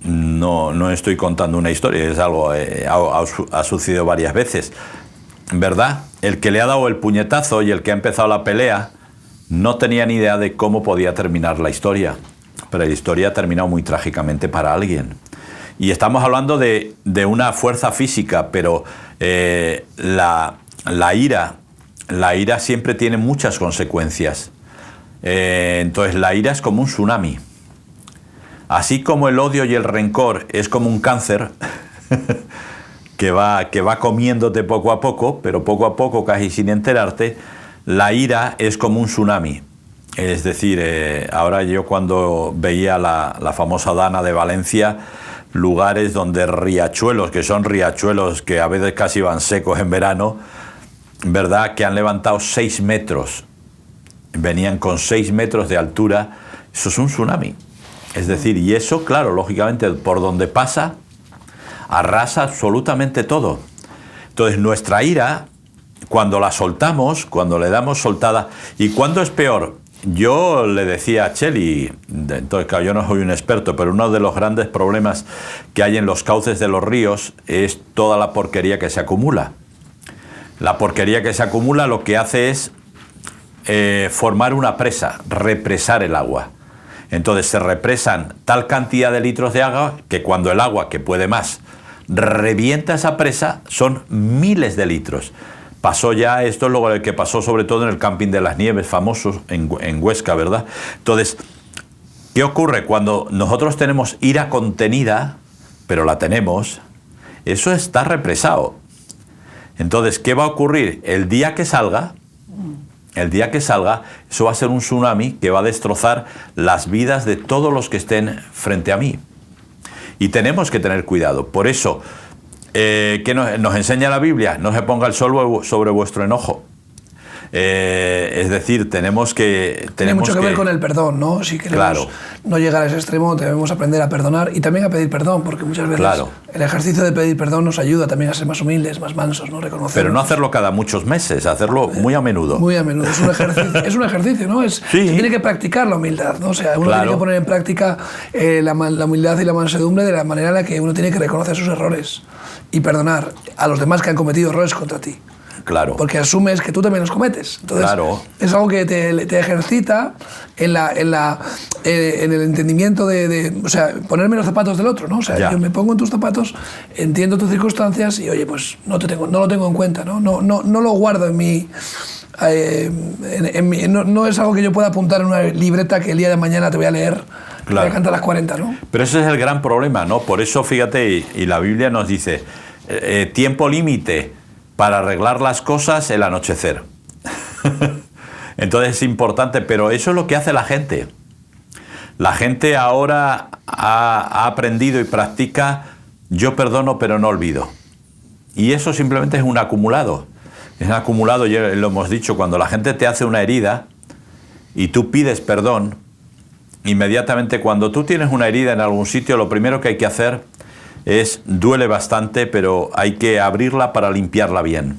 No estoy contando una historia, es algo ha sucedido varias veces, ¿verdad? El que le ha dado el puñetazo y el que ha empezado la pelea no tenía ni idea de cómo podía terminar la historia, pero la historia ha terminado muy trágicamente para alguien. Y estamos hablando de una fuerza física, pero la ira siempre tiene muchas consecuencias. Entonces la ira es como un tsunami. Así como el odio y el rencor es como un cáncer que va comiéndote poco a poco, pero poco a poco, casi sin enterarte, la ira es como un tsunami. Es decir, ahora yo cuando veía la famosa Dana de Valencia, lugares donde riachuelos, que son riachuelos que a veces casi van secos en verano, ¿verdad? Que han levantado 6 metros, venían con 6 metros de altura, eso es un tsunami. Es decir, y eso, claro, lógicamente, por donde pasa, arrasa absolutamente todo. Entonces, nuestra ira, cuando la soltamos, cuando le damos soltada, ¿y cuándo es peor? Yo le decía a Cheli, entonces claro, yo no soy un experto, pero uno de los grandes problemas que hay en los cauces de los ríos es toda la porquería que se acumula. La porquería que se acumula lo que hace es formar una presa, represar el agua. Entonces se represan tal cantidad de litros de agua que cuando el agua, que puede más, revienta esa presa, son miles de litros. Pasó ya, esto es lo que pasó sobre todo en el camping de las Nieves, famoso en Huesca, ¿verdad? Entonces, ¿qué ocurre? Cuando nosotros tenemos ira contenida, pero la tenemos, eso está represado. Entonces, ¿qué va a ocurrir? El día que salga, El día que salga, eso va a ser un tsunami que va a destrozar las vidas de todos los que estén frente a mí. Y tenemos que tener cuidado. Por eso, ¿qué nos enseña la Biblia? No se ponga el sol sobre vuestro enojo. Es decir, tenemos que... Tiene mucho que ver con el perdón, ¿no? Si queremos no llegar a ese extremo, debemos aprender a perdonar y también a pedir perdón, porque muchas veces el ejercicio de pedir perdón nos ayuda también a ser más humildes, más mansos, ¿no? Reconocer. Pero no hacerlo cada muchos meses, hacerlo muy a menudo. Muy a menudo. Es un ejercicio, ¿no? Se tiene que practicar la humildad, ¿no? O sea, uno tiene que poner en práctica la humildad y la mansedumbre de la manera en la que uno tiene que reconocer sus errores y perdonar a los demás que han cometido errores contra ti. Claro. Porque asumes que tú también los cometes. Entonces, es algo que te ejercita en el entendimiento o sea, ponerme en los zapatos del otro, ¿no? O sea, yo me pongo en tus zapatos, entiendo tus circunstancias y, oye, pues no lo tengo en cuenta, ¿no? No lo guardo en mi... no es algo que yo pueda apuntar en una libreta que el día de mañana te voy a leer. Voy a cantar las 40, ¿no? Pero ese es el gran problema, ¿no? Por eso, fíjate, y la Biblia nos dice, tiempo límite para arreglar las cosas, el anochecer. Entonces es importante, pero eso es lo que hace la gente. La gente ahora ha aprendido y practica, yo perdono pero no olvido. Y eso simplemente es un acumulado. Es un acumulado, ya lo hemos dicho, cuando la gente te hace una herida y tú pides perdón, inmediatamente cuando tú tienes una herida en algún sitio, lo primero que hay que hacer duele bastante, pero hay que abrirla para limpiarla bien.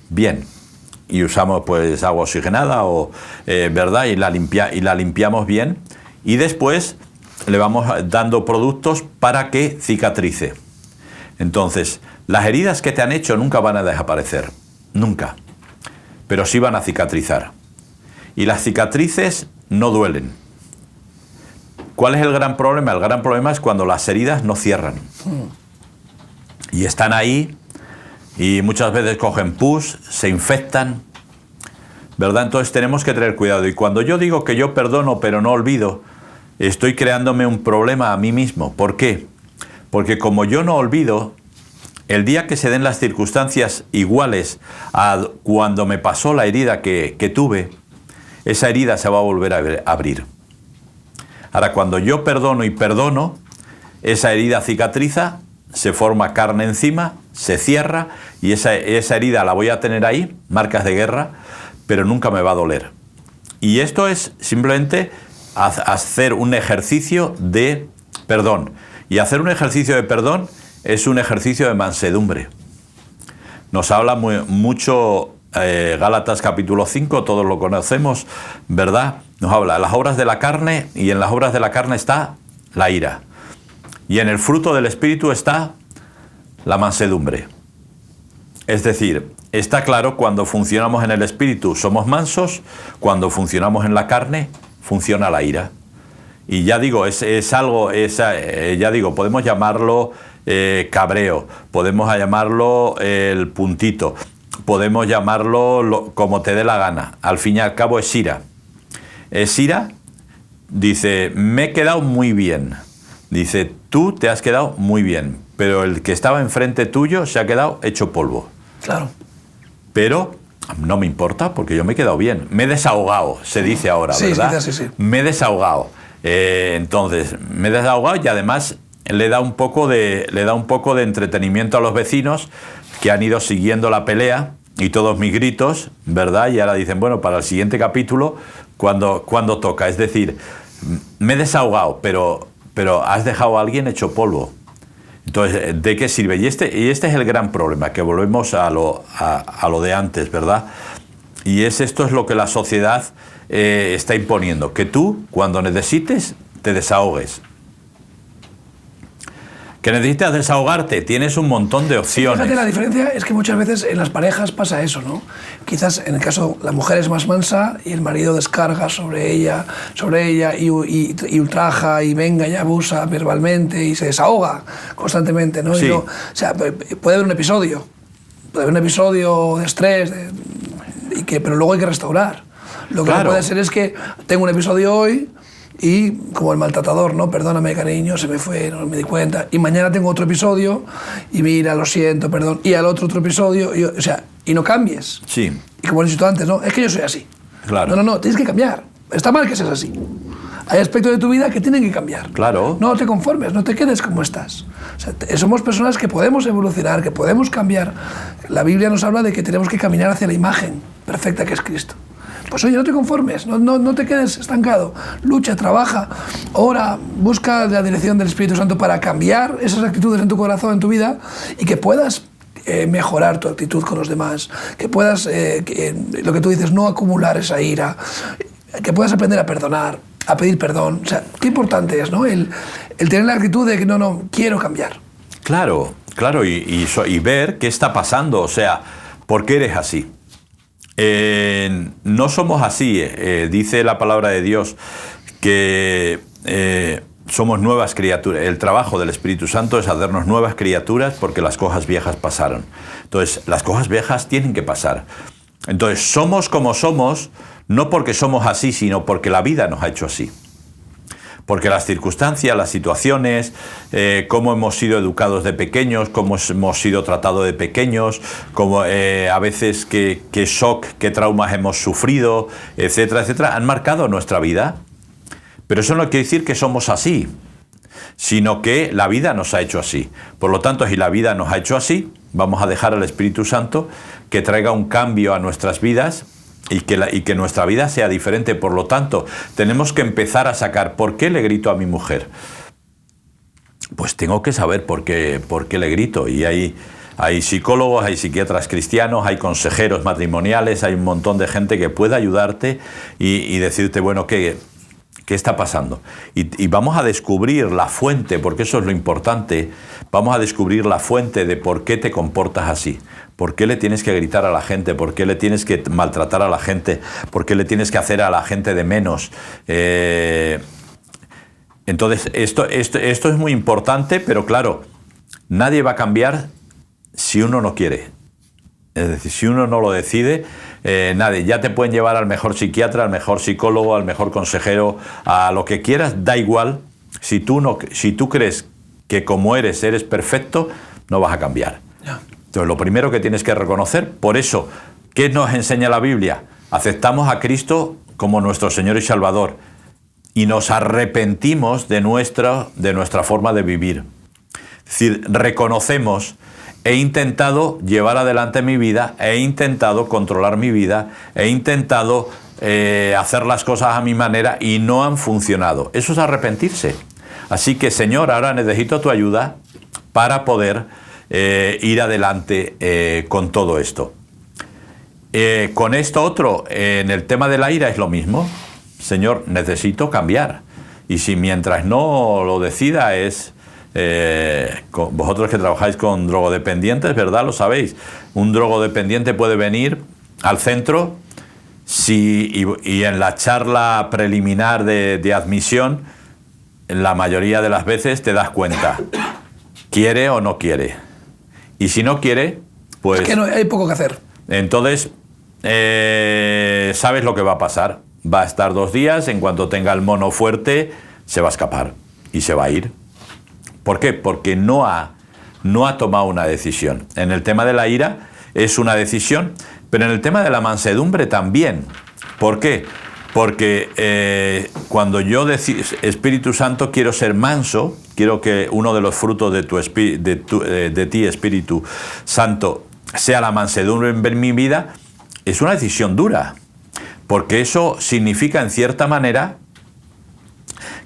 Bien. Y usamos pues agua oxigenada ¿verdad? Y la limpiamos bien. Y después le vamos dando productos para que cicatrice. Entonces, las heridas que te han hecho nunca van a desaparecer. Nunca. Pero sí van a cicatrizar. Y las cicatrices no duelen. ¿Cuál es el gran problema? El gran problema es cuando las heridas no cierran. Y están ahí y muchas veces cogen pus, se infectan, ¿verdad? Entonces tenemos que tener cuidado. Y cuando yo digo que yo perdono pero no olvido, estoy creándome un problema a mí mismo. ¿Por qué? Porque como yo no olvido, el día que se den las circunstancias iguales a cuando me pasó la herida que tuve, esa herida se va a volver a abrir. Ahora, cuando yo perdono y perdono, esa herida cicatriza, se forma carne encima, se cierra y esa herida la voy a tener ahí, marcas de guerra, pero nunca me va a doler. Y esto es simplemente hacer un ejercicio de perdón. Y hacer un ejercicio de perdón es un ejercicio de mansedumbre. Nos habla mucho Gálatas capítulo 5, todos lo conocemos, ¿verdad? Nos habla de las obras de la carne y en las obras de la carne está la ira. Y en el fruto del Espíritu está la mansedumbre. Es decir, está claro, cuando funcionamos en el Espíritu somos mansos, cuando funcionamos en la carne funciona la ira. Y ya digo, podemos llamarlo cabreo, podemos llamarlo el puntito, podemos llamarlo como te dé la gana. Al fin y al cabo es ira. Es ira, dice, me he quedado muy bien. Dice, tú te has quedado muy bien, pero el que estaba enfrente tuyo se ha quedado hecho polvo. Claro. Pero no me importa porque yo me he quedado bien. Me he desahogado, se dice ahora, ¿verdad? Sí. Me he desahogado. Entonces, me he desahogado y además le da un poco de entretenimiento a los vecinos que han ido siguiendo la pelea y todos mis gritos, ¿verdad? Y ahora dicen, bueno, para el siguiente capítulo, ¿cuándo toca? Es decir, me he desahogado, pero has dejado a alguien hecho polvo. Entonces, ¿de qué sirve? Y este es el gran problema, que volvemos a lo de antes, ¿verdad? Y esto es lo que la sociedad está imponiendo, que tú, cuando necesites, te desahogues. Que necesitas desahogarte, tienes un montón de opciones. Fíjate, la diferencia es que muchas veces en las parejas pasa eso, ¿no? Quizás en el caso la mujer es más mansa y el marido descarga sobre ella y ultraja y venga y abusa verbalmente y se desahoga constantemente, ¿no? Sí. O sea, puede haber un episodio de estrés, pero luego hay que restaurar. Lo que no puede ser es que tengo un episodio hoy y como el maltratador, ¿no? Perdóname, cariño, se me fue, no me di cuenta. Y mañana tengo otro episodio y mira, lo siento, perdón. Y al otro episodio, o sea, y no cambies. Sí. Y como he dicho antes, ¿no? Es que yo soy así. Claro. No, tienes que cambiar. Está mal que seas así. Hay aspectos de tu vida que tienen que cambiar. Claro. No te conformes, no te quedes como estás. O sea, somos personas que podemos evolucionar, que podemos cambiar. La Biblia nos habla de que tenemos que caminar hacia la imagen perfecta que es Cristo. Pues oye, no te conformes, no te quedes estancado. Lucha, trabaja, ora, busca la dirección del Espíritu Santo para cambiar esas actitudes en tu corazón, en tu vida, y que puedas mejorar tu actitud con los demás, que puedas, lo que tú dices, no acumular esa ira, que puedas aprender a perdonar, a pedir perdón. O sea, qué importante es, ¿no? El tener la actitud de que no, quiero cambiar. Claro, y ver qué está pasando, o sea, ¿por qué eres así? No somos así, dice la palabra de Dios que somos nuevas criaturas. El trabajo del Espíritu Santo es hacernos nuevas criaturas porque las cosas viejas pasaron. Entonces, las cosas viejas tienen que pasar. Entonces, somos como somos, no porque somos así, sino porque la vida nos ha hecho así. Porque las circunstancias, las situaciones, cómo hemos sido educados de pequeños, cómo hemos sido tratados de pequeños, cómo, a veces qué shock, qué traumas hemos sufrido, etcétera, etcétera, han marcado nuestra vida. Pero eso no quiere decir que somos así, sino que la vida nos ha hecho así. Por lo tanto, si la vida nos ha hecho así, vamos a dejar al Espíritu Santo que traiga un cambio a nuestras vidas y que nuestra vida sea diferente. Por lo tanto, tenemos que empezar a sacar, ¿por qué le grito a mi mujer? Pues tengo que saber por qué le grito. Y hay psicólogos, hay psiquiatras cristianos, hay consejeros matrimoniales, hay un montón de gente que puede ayudarte y decirte, bueno, ¿qué está pasando? Y vamos a descubrir la fuente, porque eso es lo importante. Vamos a descubrir la fuente de por qué te comportas así. ¿Por qué le tienes que gritar a la gente? ¿Por qué le tienes que maltratar a la gente? ¿Por qué le tienes que hacer a la gente de menos? Entonces, esto es muy importante, pero claro, nadie va a cambiar si uno no quiere. Es decir, si uno no lo decide, nadie. Ya te pueden llevar al mejor psiquiatra, al mejor psicólogo, al mejor consejero, a lo que quieras, da igual. Si tú crees que como eres perfecto, no vas a cambiar. Yeah. Entonces, lo primero que tienes que reconocer, por eso, ¿qué nos enseña la Biblia? Aceptamos a Cristo como nuestro Señor y Salvador y nos arrepentimos de nuestra forma de vivir. Es decir, reconocemos, he intentado llevar adelante mi vida, he intentado controlar mi vida, he intentado hacer las cosas a mi manera y no han funcionado. Eso es arrepentirse. Así que, Señor, ahora necesito tu ayuda para poder ir adelante con todo esto. Con esto otro, en el tema de la ira es lo mismo. Señor, necesito cambiar. Y si mientras no lo decida es... vosotros que trabajáis con drogodependientes, ¿verdad? Lo sabéis. Un drogodependiente puede venir al centro y en la charla preliminar de admisión, la mayoría de las veces te das cuenta, ¿quiere o no quiere? Y si no quiere, pues... Es que no, hay poco que hacer. Entonces, sabes lo que va a pasar. Va a estar 2 días, en cuanto tenga el mono fuerte, se va a escapar y se va a ir. ¿Por qué? Porque no ha tomado una decisión. En el tema de la ira es una decisión, pero en el tema de la mansedumbre también. ¿Por qué? Porque cuando yo decido, Espíritu Santo, quiero ser manso, quiero que uno de los frutos de ti, Espíritu Santo, sea la mansedumbre en mi vida, es una decisión dura. Porque eso significa, en cierta manera,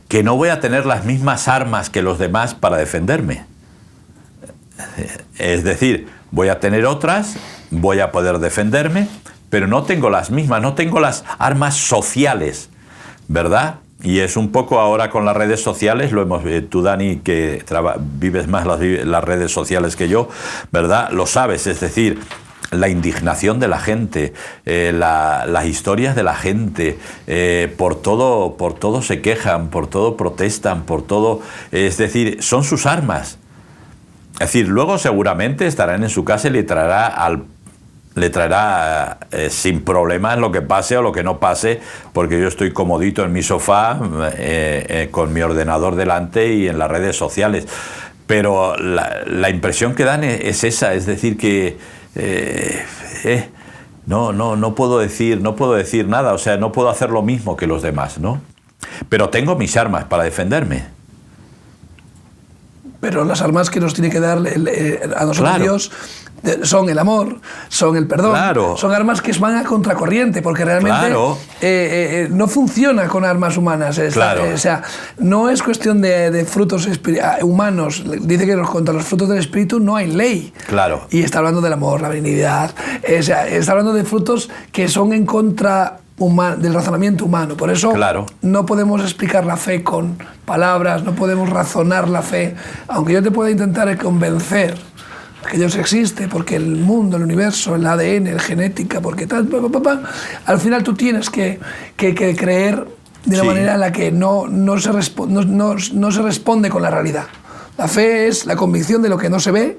que no voy a tener las mismas armas que los demás para defenderme. Es decir, voy a tener otras, voy a poder defenderme, pero no tengo las mismas, no tengo las armas sociales, ¿verdad? Y es un poco ahora con las redes sociales, lo hemos, tú, Dani, que vives más las redes sociales que yo, ¿verdad? Lo sabes, es decir, la indignación de la gente, las historias de la gente, por todo se quejan, por todo protestan, por todo, es decir, son sus armas. Es decir, luego seguramente estarán en su casa y le traerá sin problemas lo que pase o lo que no pase, porque yo estoy comodito en mi sofá con mi ordenador delante y en las redes sociales. Pero la impresión que dan es esa, es decir, que no puedo decir nada, o sea, no puedo hacer lo mismo que los demás, ¿no? Pero tengo mis armas para defenderme. Pero las armas que nos tiene que dar a nosotros Claro. Dios son el amor, son el perdón, Claro. son armas que van a contracorriente, porque realmente Claro. No funciona con armas humanas. Claro. O sea, no es cuestión de frutos humanos. Dice que contra los frutos del Espíritu no hay ley. Claro. Y está hablando del amor, la benignidad. O sea, está hablando de frutos que son en contra del razonamiento humano. Por eso Claro. no podemos explicar la fe con palabras, no podemos razonar la fe. Aunque yo te pueda intentar convencer que Dios existe, porque el mundo, el universo, el ADN, la genética, porque tal, al final tú tienes que creer de una Sí. manera en la que no se responde con la realidad. La fe es la convicción de lo que no se ve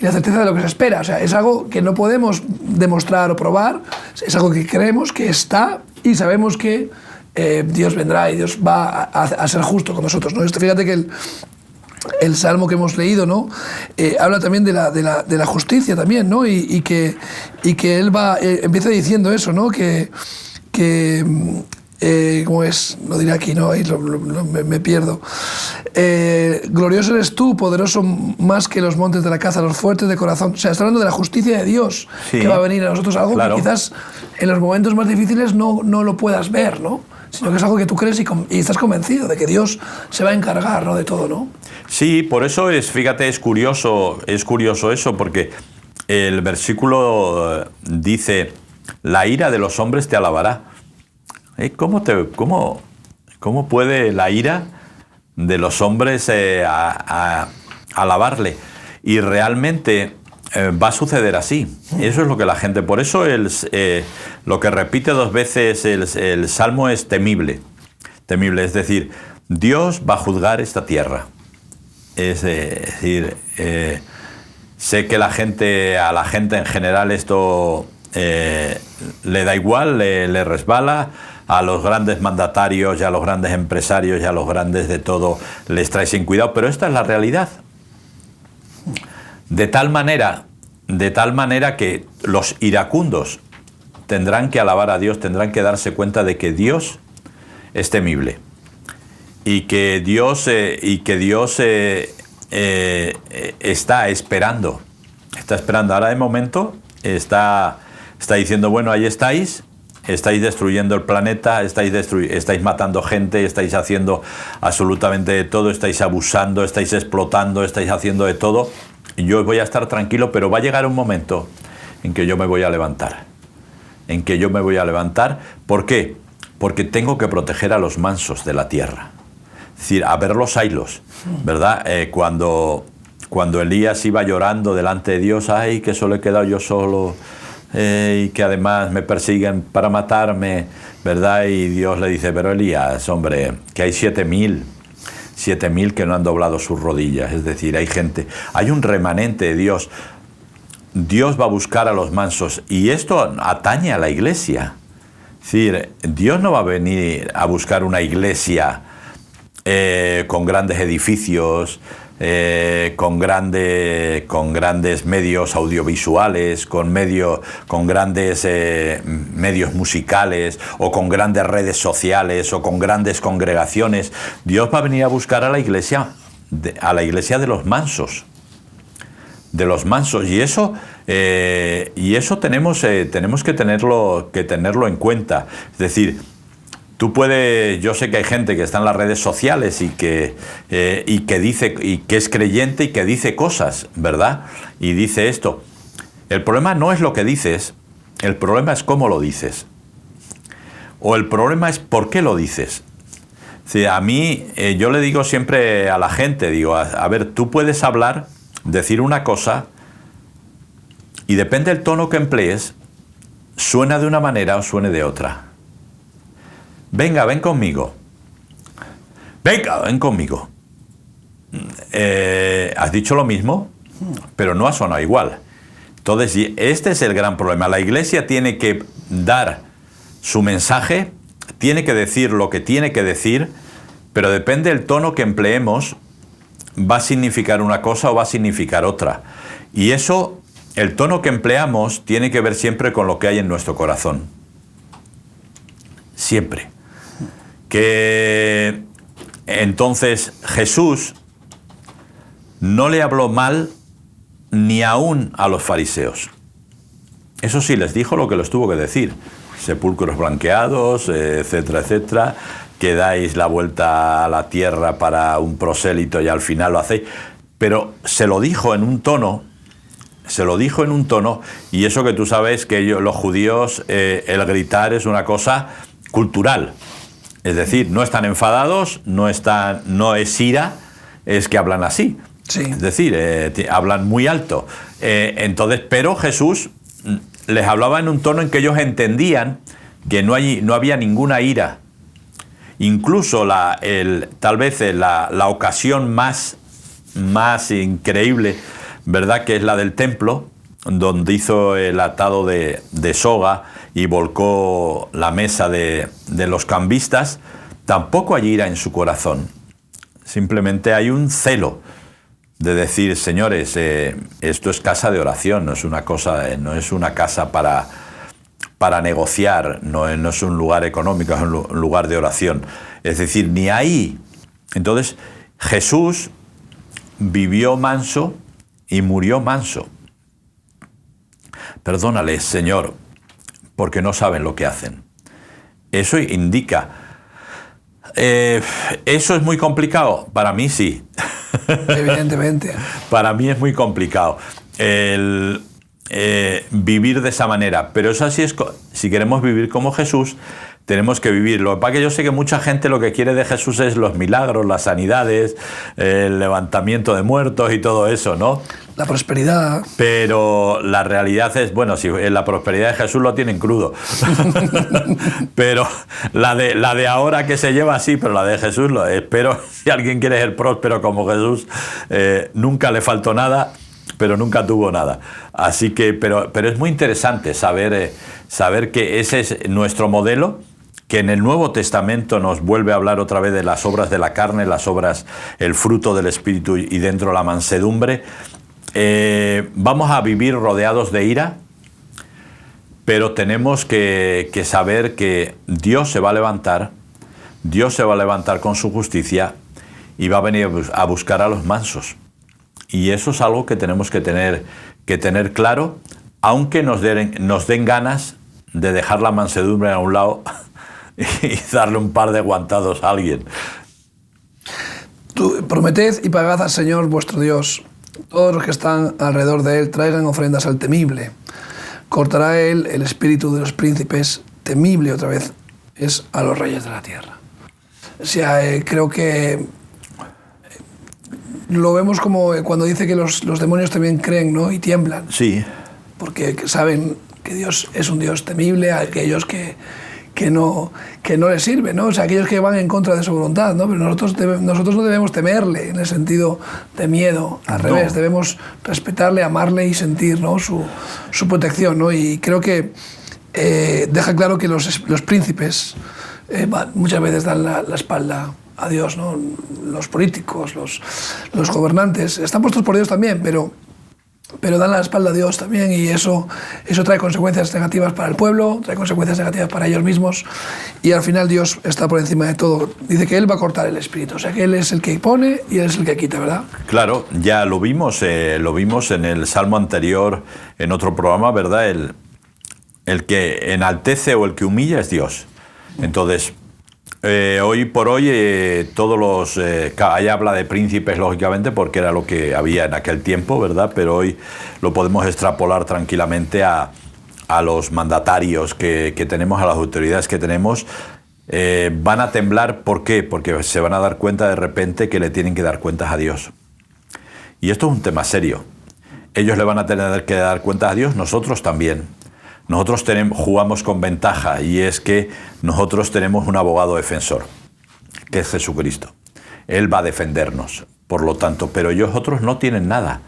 y la certeza de lo que se espera. O sea, es algo que no podemos demostrar o probar, es algo que creemos que está y sabemos que Dios vendrá y Dios va a ser justo con nosotros, ¿no? Fíjate que el salmo que hemos leído, ¿no? Habla también de la justicia también, ¿no? Y que él empieza diciendo eso, ¿no? ¿Cómo es? Lo diré aquí, ¿no? Ahí me pierdo. Glorioso eres tú, poderoso más que los montes de la caza, los fuertes de corazón. O sea, está hablando de la justicia de Dios, Sí. que va a venir a nosotros, algo Claro. que quizás en los momentos más difíciles no lo puedas ver, ¿no? Sino que es algo que tú crees y estás convencido de que Dios se va a encargar, ¿no? De todo, ¿no? Sí, por eso fíjate, es curioso eso, porque el versículo dice, la ira de los hombres te alabará. ¿Cómo puede la ira de los hombres alabarle? Y realmente va a suceder así. Eso es lo que la gente... Por eso lo que repite dos veces el Salmo es temible. Temible, es decir, Dios va a juzgar esta tierra. Es decir, sé que a la gente en general esto le da igual, le resbala. A los grandes mandatarios y a los grandes empresarios y a los grandes de todo les trae sin cuidado, pero esta es la realidad. De tal manera que los iracundos tendrán que alabar a Dios, tendrán que darse cuenta de que Dios es temible y que Dios está esperando. Ahora de momento está diciendo, bueno, ahí estáis destruyendo el planeta, estáis matando gente, estáis haciendo absolutamente de todo, estáis abusando, estáis explotando, estáis haciendo de todo. Y yo voy a estar tranquilo, pero va a llegar un momento en que yo me voy a levantar. ¿Por qué? Porque tengo que proteger a los mansos de la tierra. Es decir, a ver los haylos, ¿verdad? Cuando Elías iba llorando delante de Dios, ay, que solo he quedado yo solo, y que además me persiguen para matarme, ¿verdad? Y Dios le dice, pero Elías, hombre, que hay 7.000 que no han doblado sus rodillas. Es decir, hay un remanente de Dios. Dios va a buscar a los mansos y esto atañe a la iglesia. Es decir, Dios no va a venir a buscar una iglesia con grandes edificios, con grandes medios audiovisuales, con grandes medios musicales, o con grandes redes sociales, o con grandes congregaciones. Dios va a venir a buscar a la iglesia de los mansos. Y eso tenemos que tenerlo en cuenta. Es decir, yo sé que hay gente que está en las redes sociales y que dice, y que es creyente y que dice cosas, ¿verdad? Y dice esto. El problema no es lo que dices, el problema es cómo lo dices. O el problema es por qué lo dices. Sí, a mí, yo le digo siempre a la gente, a ver, tú puedes decir una cosa, y depende del tono que emplees, suena de una manera o suene de otra. Venga, ven conmigo. Has dicho lo mismo, pero no ha sonado igual. Entonces, este es el gran problema. La iglesia tiene que dar su mensaje, tiene que decir lo que tiene que decir, pero depende del tono que empleemos, va a significar una cosa o va a significar otra. Y eso el tono que empleamos tiene que ver siempre con lo que hay en nuestro corazón. Siempre. Que entonces Jesús no le habló mal ni aún a los fariseos. Eso sí, les dijo lo que les tuvo que decir. Sepulcros blanqueados, etcétera, etcétera, que dais la vuelta a la tierra para un prosélito y al final lo hacéis. Pero se lo dijo en un tono, y eso que tú sabes que los judíos, el gritar es una cosa cultural. Es decir, no están enfadados, no es ira, es que hablan así. Sí. Es decir, hablan muy alto. Entonces, pero Jesús les hablaba en un tono en que ellos entendían que no había ninguna ira. Incluso tal vez la ocasión más increíble, ¿verdad?, que es la del templo, donde hizo el atado de soga y volcó la mesa de los cambistas, tampoco hay ira en su corazón. Simplemente hay un celo de decir, señores, esto es casa de oración, no es una casa para negociar, no es un lugar económico, es un lugar de oración. Es decir, ni ahí. Entonces, Jesús vivió manso y murió manso. Perdónales, Señor, porque no saben lo que hacen. Eso indica. ¿Eso es muy complicado? Para mí sí. Evidentemente. Para mí es muy complicado vivir de esa manera. Pero eso así es. Si queremos vivir como Jesús, tenemos que vivir. Lo que pasa es que yo sé que mucha gente lo que quiere de Jesús es los milagros, las sanidades, el levantamiento de muertos y todo eso, ¿no? La prosperidad. Pero la realidad es, bueno, si la prosperidad de Jesús lo tienen crudo. Pero la de ahora que se lleva así, pero la de Jesús, espero, si alguien quiere ser próspero como Jesús, nunca le faltó nada, pero nunca tuvo nada. Así que, pero es muy interesante saber que ese es nuestro modelo, que en el Nuevo Testamento nos vuelve a hablar otra vez de las obras de la carne, el fruto del Espíritu y dentro la mansedumbre. Vamos a vivir rodeados de ira, pero tenemos que saber que Dios se va a levantar con su justicia y va a venir a buscar a los mansos. Y eso es algo que tenemos que tener claro, aunque nos den ganas de dejar la mansedumbre a un lado y darle un par de guantados a alguien. Prometed y pagad al Señor vuestro Dios. Todos los que están alrededor de él traigan ofrendas al temible. Cortará él el espíritu de los príncipes. Temible, otra vez, es a los reyes de la tierra. O sea, creo que lo vemos como cuando dice que los demonios también creen, ¿no?, y tiemblan. Sí. Porque saben que Dios es un Dios temible a aquellos que no le sirve, ¿no? O sea, aquellos que van en contra de su voluntad, ¿no? Pero nosotros no debemos temerle en el sentido de miedo, al revés, debemos respetarle, amarle y sentir, ¿no?, su protección, ¿no? Y creo que deja claro que los príncipes muchas veces dan la espalda a Dios, ¿no? Los políticos, los gobernantes, están puestos por Dios también, pero dan la espalda a Dios también, y eso trae consecuencias negativas para el pueblo, trae consecuencias negativas para ellos mismos, y al final Dios está por encima de todo. Dice que Él va a cortar el espíritu, o sea que Él es el que pone y Él es el que quita, ¿verdad? Claro, ya lo vimos en el Salmo anterior, en otro programa, ¿verdad? El que enaltece o el que humilla es Dios. Entonces, hoy por hoy ahí habla de príncipes, lógicamente, porque era lo que había en aquel tiempo, ¿verdad? Pero hoy lo podemos extrapolar tranquilamente a los mandatarios que tenemos, a las autoridades que tenemos. Van a temblar, ¿por qué? Porque se van a dar cuenta de repente que le tienen que dar cuentas a Dios. Y esto es un tema serio. Ellos le van a tener que dar cuentas a Dios, nosotros también. Nosotros jugamos con ventaja, y es que nosotros tenemos un abogado defensor, que es Jesucristo. Él va a defendernos, por lo tanto, pero ellos otros no tienen nada.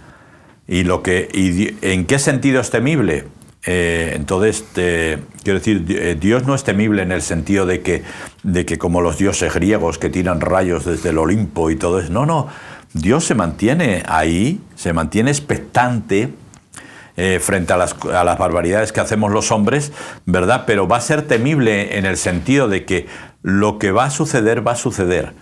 ¿En qué sentido es temible? Entonces, quiero decir, Dios no es temible en el sentido de que como los dioses griegos que tiran rayos desde el Olimpo y todo eso. No, Dios se mantiene ahí, se mantiene expectante. frente a las barbaridades que hacemos los hombres, ¿verdad? Pero va a ser temible en el sentido de que lo que va a suceder, va a suceder.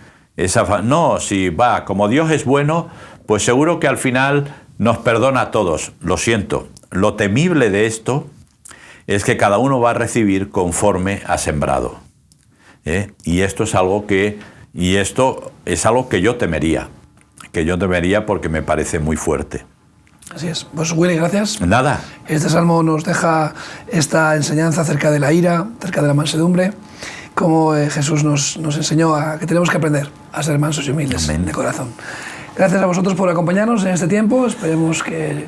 No, si va, como Dios es bueno, pues seguro que al final nos perdona a todos. Lo siento. Lo temible de esto es que cada uno va a recibir conforme ha sembrado. Y esto es algo que yo temería. Que yo temería porque me parece muy fuerte. Así es. Pues Willy, gracias. Nada. Este salmo nos deja esta enseñanza acerca de la ira, acerca de la mansedumbre, como Jesús nos enseñó a que tenemos que aprender a ser mansos y humildes. Amén. De corazón. Gracias a vosotros por acompañarnos en este tiempo. Esperemos que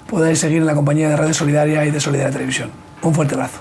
podáis seguir en la compañía de Radio Solidaria y de Solidaria Televisión. Un fuerte abrazo.